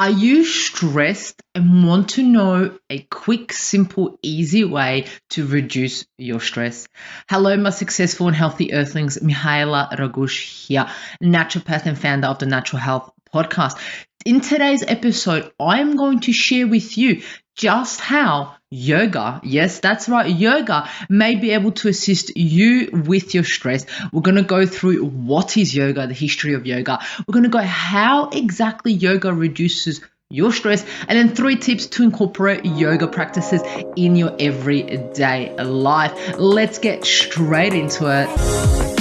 Are you stressed and want to know a quick, simple, easy way to reduce your stress? Hello, my successful and healthy earthlings. Mihaela Ragush here, naturopath and founder of the Natural Health Podcast. In today's episode, I'm going to share with you just how yoga, yes, that's right, yoga may be able to assist you with your stress. We're going to go through what is yoga, the history of yoga. We're going to go how exactly yoga reduces your stress, and then 3 tips to incorporate yoga practices in your everyday life. Let's get straight into it.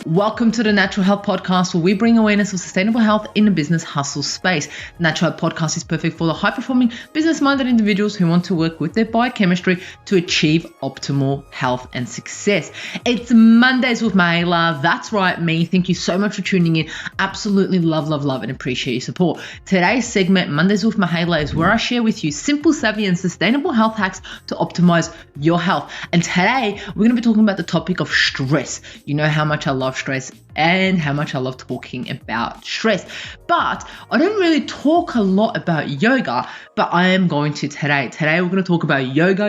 Welcome to the Natural Health Podcast, where we bring awareness of sustainable health in the business hustle space. Natural Health Podcast is perfect for the high-performing, business-minded individuals who want to work with their biochemistry to achieve optimal health and success. It's Mondays with Mihaela. That's right, me. Thank you so much for tuning in. Absolutely love, and appreciate your support. Today's segment, Mondays with Mihaela, is where I share with you simple, savvy, and sustainable health hacks to optimize your health. And today, we're going to be talking about the topic of stress. You know how much I love stress and how much I love talking about stress. But I don't really talk a lot about yoga, but I am going to today. Today we're going to talk about yoga,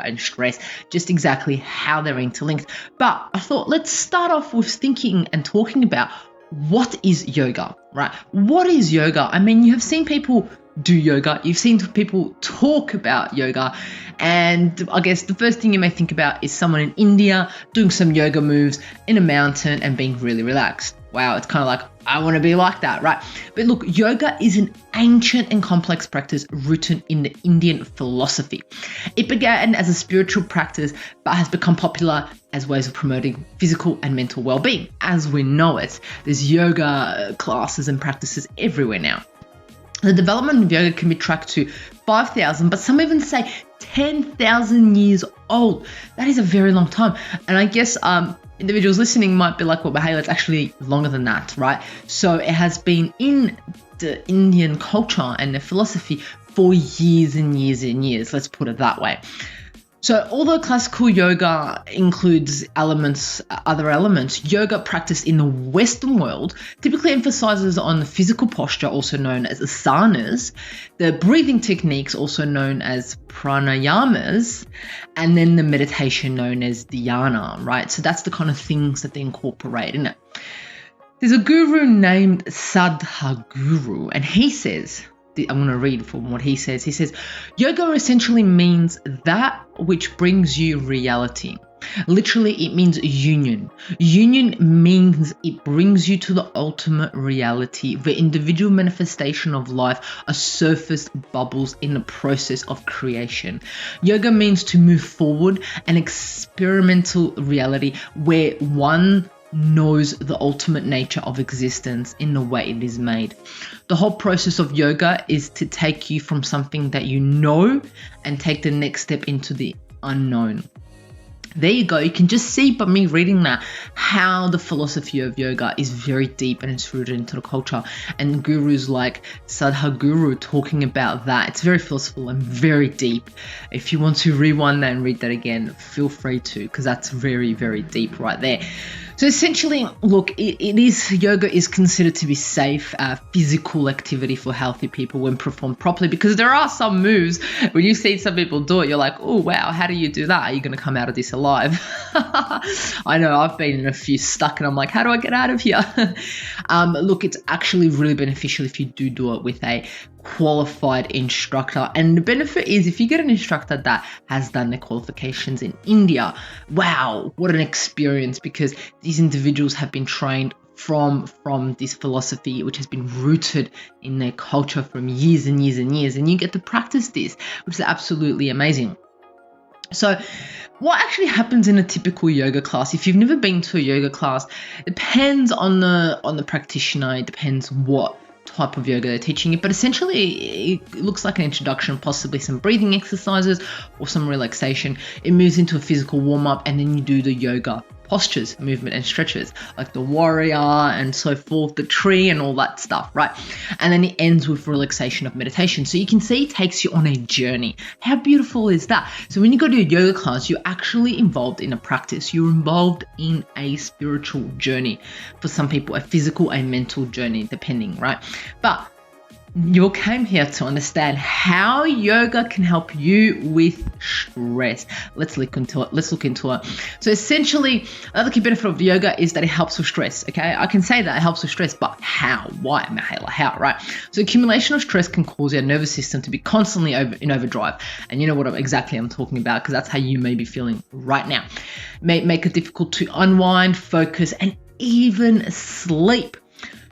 and stress, just exactly how they're interlinked. But I thought let's start off with thinking and talking about what is yoga, right? What is yoga? I mean, you have seen people do yoga, you've seen people talk about yoga, and I guess the first thing you may think about is someone in India doing some yoga moves in a mountain and being really relaxed. Wow, it's kind of like, I want to be like that, right? But look, yoga is an ancient and complex practice rooted in the Indian philosophy. It began as a spiritual practice, but has become popular as ways of promoting physical and mental well-being. As we know it, there's yoga classes and practices everywhere now. The development of yoga can be tracked to 5,000, but some even say 10,000 years old. That is a very long time. And I guess individuals listening might be like, well, Mihaela, it's actually longer than that, right? So it has been in the Indian culture and the philosophy for years and years and years. Let's put it that way. So although classical yoga includes other elements, yoga practiced in the Western world typically emphasizes on the physical posture, also known as asanas, the breathing techniques, also known as pranayamas, and then the meditation known as dhyana, right? So that's the kind of things that they incorporate in it. There's a guru named Sadhguru, and he says, I'm going to read from what he says. He says, yoga essentially means that which brings you reality. Literally, it means union. Union means it brings you to the ultimate reality, the individual manifestation of life, a surfaced bubbles in the process of creation. Yoga means to move forward an experimental reality where one knows the ultimate nature of existence in the way it is made. The whole process of yoga is to take you from something that you know and take the next step into the unknown. There you go. You can just see by me reading that how the philosophy of yoga is very deep and it's rooted into the culture. And gurus like Sadhguru talking about that, it's very philosophical and very deep. If you want to rewind that and read that again, feel free to, because that's very, very deep right there. So essentially, look, yoga is considered to be safe physical activity for healthy people when performed properly, because there are some moves when you see some people do it, you're like, oh wow, how do you do that? Are you going to come out of this alive? I know I've been in a few stuck and I'm like, how do I get out of here? Look, it's actually really beneficial if you do it with a qualified instructor, and the benefit is if you get an instructor that has done the qualifications in India, wow, what an experience, because these individuals have been trained from this philosophy which has been rooted in their culture from years and years and years, and you get to practice this, which is absolutely amazing. So what actually happens in a typical yoga class? If you've never been to a yoga class, it depends on the practitioner, it depends what type of yoga they're teaching you, but essentially it looks like an introduction, possibly some breathing exercises or some relaxation. It moves into a physical warm-up, and then you do the yoga postures, movement, and stretches, like the warrior and so forth, the tree and all that stuff, right? And then it ends with relaxation of meditation. So you can see it takes you on a journey. How beautiful is that? So when you go to a yoga class, you're actually involved in a practice. You're involved in a spiritual journey. For some people, a physical, a mental journey, depending, right? But you came here to understand how yoga can help you with stress. Let's look into it. So essentially, another key benefit of yoga is that it helps with stress. Okay, I can say that it helps with stress, but how? Why, Mihaela? How? Right? So accumulation of stress can cause your nervous system to be constantly in overdrive, and you know what exactly I'm talking about, because that's how you may be feeling right now. Make it difficult to unwind, focus, and even sleep.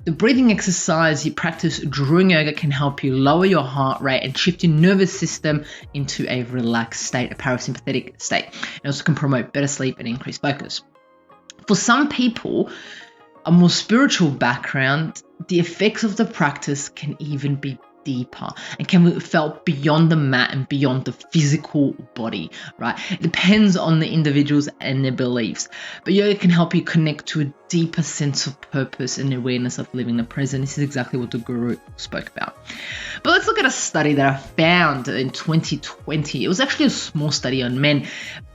The breathing exercise you practice during yoga can help you lower your heart rate and shift your nervous system into a relaxed state, a parasympathetic state. It also can promote better sleep and increase focus. For some people, a more spiritual background, the effects of the practice can even be deeper and can be felt beyond the mat and beyond the physical body, right? It depends on the individuals and their beliefs. But yoga can help you connect to a deeper sense of purpose and awareness of living the present. This is exactly what the guru spoke about. But let's look at a study that I found in 2020. It was actually a small study on men,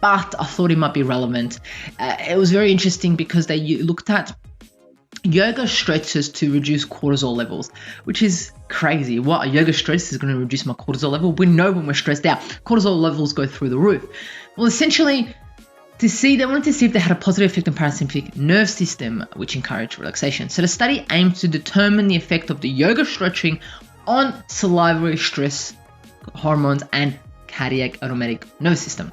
but I thought it might be relevant. It was very interesting because they looked at yoga stretches to reduce cortisol levels, which is crazy. What, a yoga stress is going to reduce my cortisol level? We know when we're stressed out, cortisol levels go through the roof. Well, essentially, they wanted to see if they had a positive effect on parasympathetic nerve system, which encouraged relaxation. So the study aimed to determine the effect of the yoga stretching on salivary stress hormones and cardiac automatic nervous system.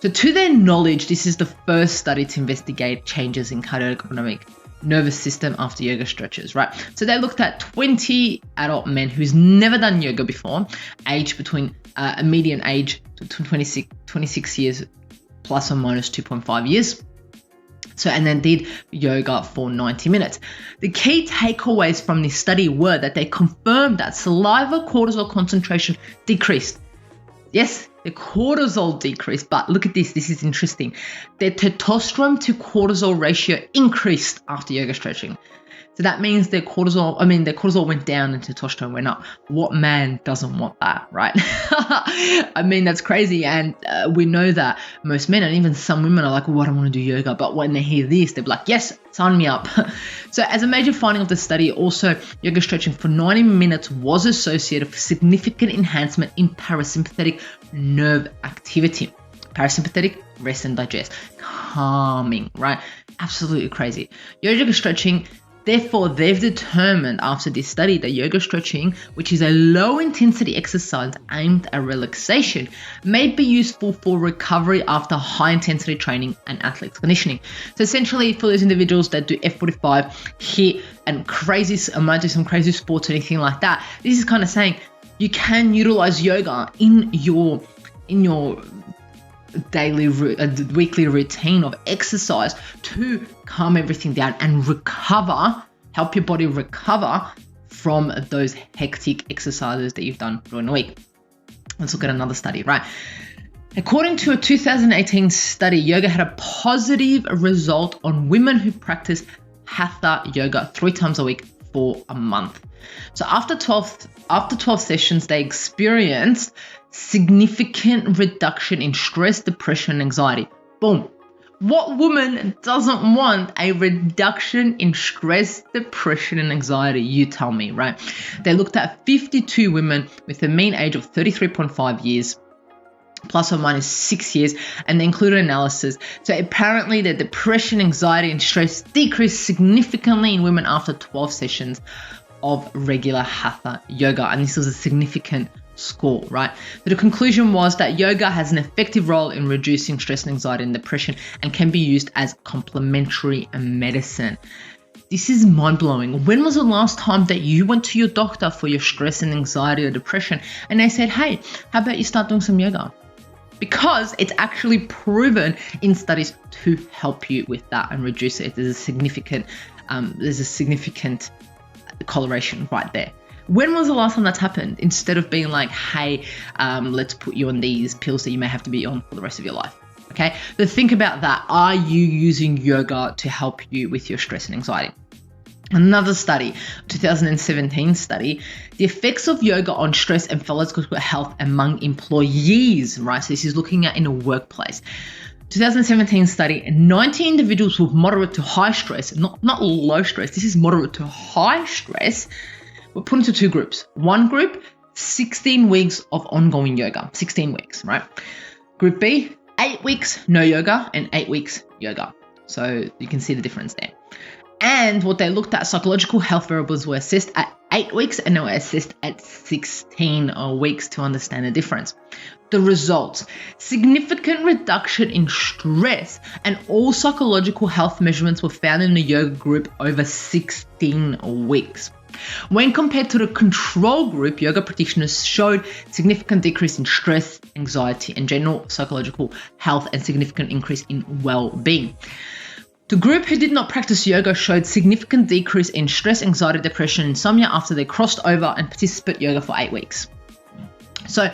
So to their knowledge, this is the first study to investigate changes in cardiac autonomic nervous system after yoga stretches, right? So they looked at 20 adult men who's never done yoga before, aged between a median age to 26 years plus or minus 2.5 years. So, and then did yoga for 90 minutes. The key takeaways from this study were that they confirmed that saliva cortisol concentration decreased. Yes, the cortisol decreased, but look at this. This is interesting. The testosterone to cortisol ratio increased after yoga stretching. So that means their cortisol went down and testosterone went up. What man doesn't want that, right? I mean, that's crazy. And we know that most men and even some women are like, well, I don't want to do yoga. But when they hear this, they're like, yes, sign me up. So as a major finding of the study, also yoga stretching for 90 minutes was associated with significant enhancement in parasympathetic nerve activity. Parasympathetic, rest and digest, calming, right? Absolutely crazy. Yoga stretching, therefore, they've determined after this study that yoga stretching, which is a low-intensity exercise aimed at relaxation, may be useful for recovery after high-intensity training and athletic conditioning. So essentially, for those individuals that do F45, HIIT, and might do some crazy sports or anything like that, this is kind of saying you can utilize yoga in your daily weekly routine of exercise to calm everything down and help your body recover from those hectic exercises that you've done during the week. Let's look at another study, right? According to a 2018 study, yoga had a positive result on women who practice hatha yoga 3 times a week for a month. So after 12 sessions, they experienced significant reduction in stress, depression, and anxiety. Boom. What woman doesn't want a reduction in stress, depression, and anxiety? You tell me, right? They looked at 52 women with a mean age of 33.5 years, plus or minus 6 years, and they included analysis. So apparently the depression, anxiety, and stress decreased significantly in women after 12 sessions of regular hatha yoga. And this was a significant score, right? So the conclusion was that yoga has an effective role in reducing stress and anxiety and depression and can be used as complementary medicine. This is mind-blowing. When was the last time that you went to your doctor for your stress and anxiety or depression and they said, hey, how about you start doing some yoga? Because it's actually proven in studies to help you with that and reduce it. There's a significant correlation right there. When was the last time that's happened? Instead of being like, hey, let's put you on these pills that you may have to be on for the rest of your life. Okay, but think about that. Are you using yoga to help you with your stress and anxiety? Another study, 2017 study, the effects of yoga on stress and physical health among employees, right? So this is looking at in a workplace. 2017 study, 90 individuals with moderate to high stress, not low stress, this is moderate to high stress, were put into two groups. One group, 16 weeks of ongoing yoga, 16 weeks, right? Group B, 8 weeks no yoga and 8 weeks yoga. So you can see the difference there. And what they looked at, psychological health variables were assessed at 8 weeks and they were assessed at 16 weeks to understand the difference. The results, significant reduction in stress and all psychological health measurements were found in the yoga group over 16 weeks. When compared to the control group, yoga practitioners showed significant decrease in stress, anxiety, and general psychological health and significant increase in well-being. The group who did not practice yoga showed significant decrease in stress, anxiety, depression, and insomnia after they crossed over and participated yoga for 8 weeks. So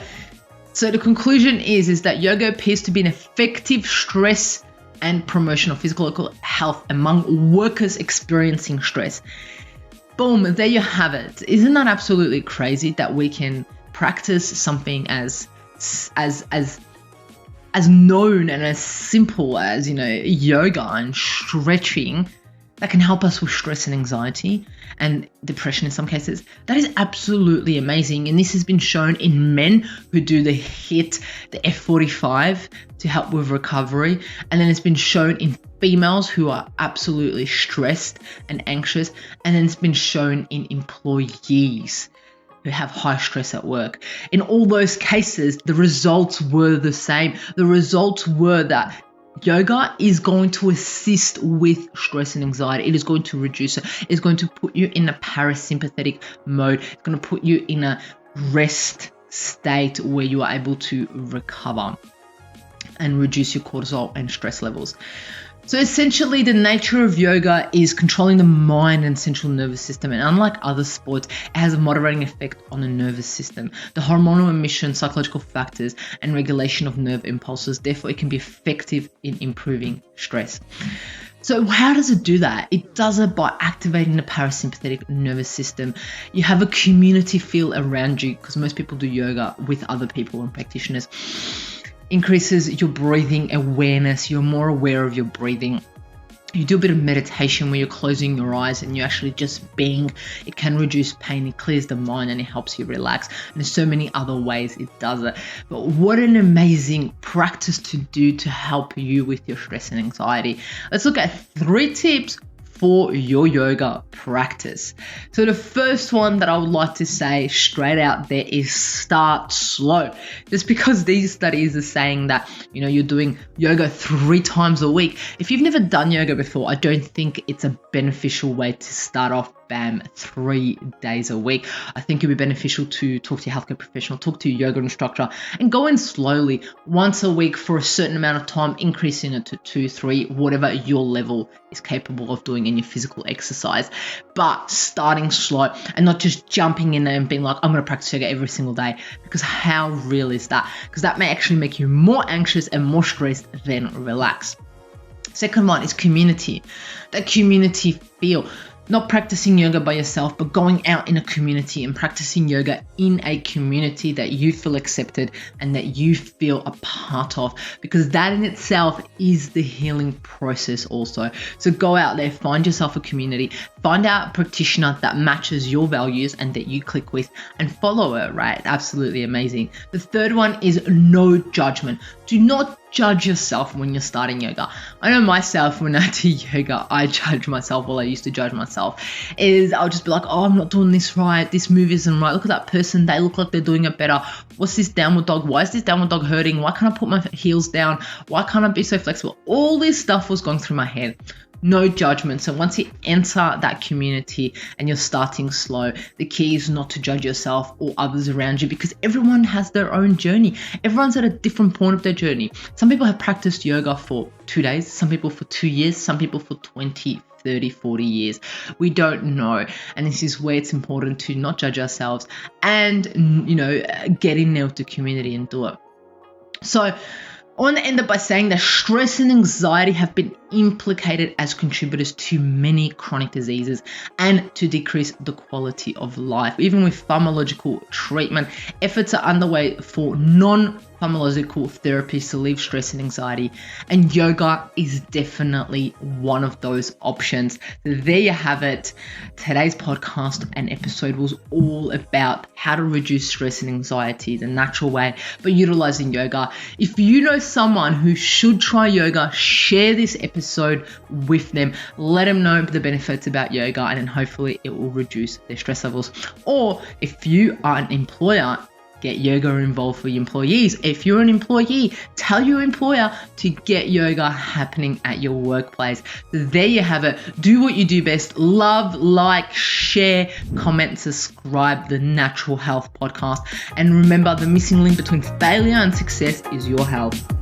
the conclusion is that yoga appears to be an effective stress and promotion of physical health among workers experiencing stress. Boom, there you have it. Isn't that absolutely crazy that we can practice something as known and as simple as, yoga and stretching that can help us with stress and anxiety and depression in some cases? That is absolutely amazing. And this has been shown in men who do the HIIT, the F45 to help with recovery. And then it's been shown in females who are absolutely stressed and anxious. And then it's been shown in employees who have high stress at work. In all those cases, the results were the same. The results were that yoga is going to assist with stress and anxiety. It is going to reduce it. It's going to put you in a parasympathetic mode. It's going to put you in a rest state where you are able to recover and reduce your cortisol and stress levels. So essentially, the nature of yoga is controlling the mind and central nervous system. And unlike other sports, it has a moderating effect on the nervous system, the hormonal emission, psychological factors, and regulation of nerve impulses. Therefore, it can be effective in improving stress. So how does it do that? It does it by activating the parasympathetic nervous system. You have a community feel around you because most people do yoga with other people and practitioners. Increases your breathing awareness. You're more aware of your breathing. You do a bit of meditation where you're closing your eyes and you're actually just being. It can reduce pain, it clears the mind, and it helps you relax. And there's so many other ways it does it. But what an amazing practice to do to help you with your stress and anxiety. Let's look at 3 tips for your yoga practice. So the first one that I would like to say straight out there is start slow. Just because these studies are saying that, you're doing yoga 3 times a week. If you've never done yoga before, I don't think it's a beneficial way to start off 3 days a week. I think it'd be beneficial to talk to your healthcare professional, talk to your yoga instructor, and go in slowly once a week for a certain amount of time, increasing it to 2, 3, whatever your level is capable of doing in your physical exercise. But starting slow and not just jumping in there and being like, I'm going to practice yoga every single day, because how real is that? Because that may actually make you more anxious and more stressed than relaxed. Second one is community. That community feel. Not practicing yoga by yourself, but going out in a community and practicing yoga in a community that you feel accepted and that you feel a part of, because that in itself is the healing process also. So go out there, find yourself a community, find out a practitioner that matches your values and that you click with, and follow it, right? Absolutely amazing. The third one is no judgment. Do not judge yourself when you're starting yoga. I know myself, when I do yoga, I judge myself. Well, I used to judge myself. I'll just be like, oh, I'm not doing this right. This move isn't right. Look at that person. They look like they're doing it better. What's this downward dog? Why is this downward dog hurting? Why can't I put my heels down? Why can't I be so flexible? All this stuff was going through my head. No judgment. So once you enter that community and you're starting slow, the key is not to judge yourself or others around you, because everyone has their own journey. Everyone's at a different point of their journey. Some people have practiced yoga for 2 days, some people for 2 years, some people for 20, 30, 40 years. We don't know. And this is where it's important to not judge ourselves and, get in there with the community and do it. So I want to end up by saying that stress and anxiety have been implicated as contributors to many chronic diseases and to decrease the quality of life. Even with pharmacological treatment, efforts are underway for non-pharmacological therapies to relieve stress and anxiety, and yoga is definitely one of those options. So there you have it. Today's podcast and episode was all about how to reduce stress and anxiety the natural way, but utilizing yoga. If you know someone who should try yoga, share this episode with them. Let them know the benefits about yoga, and then hopefully it will reduce their stress levels. Or if you are an employer, get yoga involved for your employees. If you're an employee, tell your employer to get yoga happening at your workplace. So there you have it. Do what you do best. Love, like, share, comment, subscribe the Natural Health Podcast. And remember, the missing link between failure and success is your health.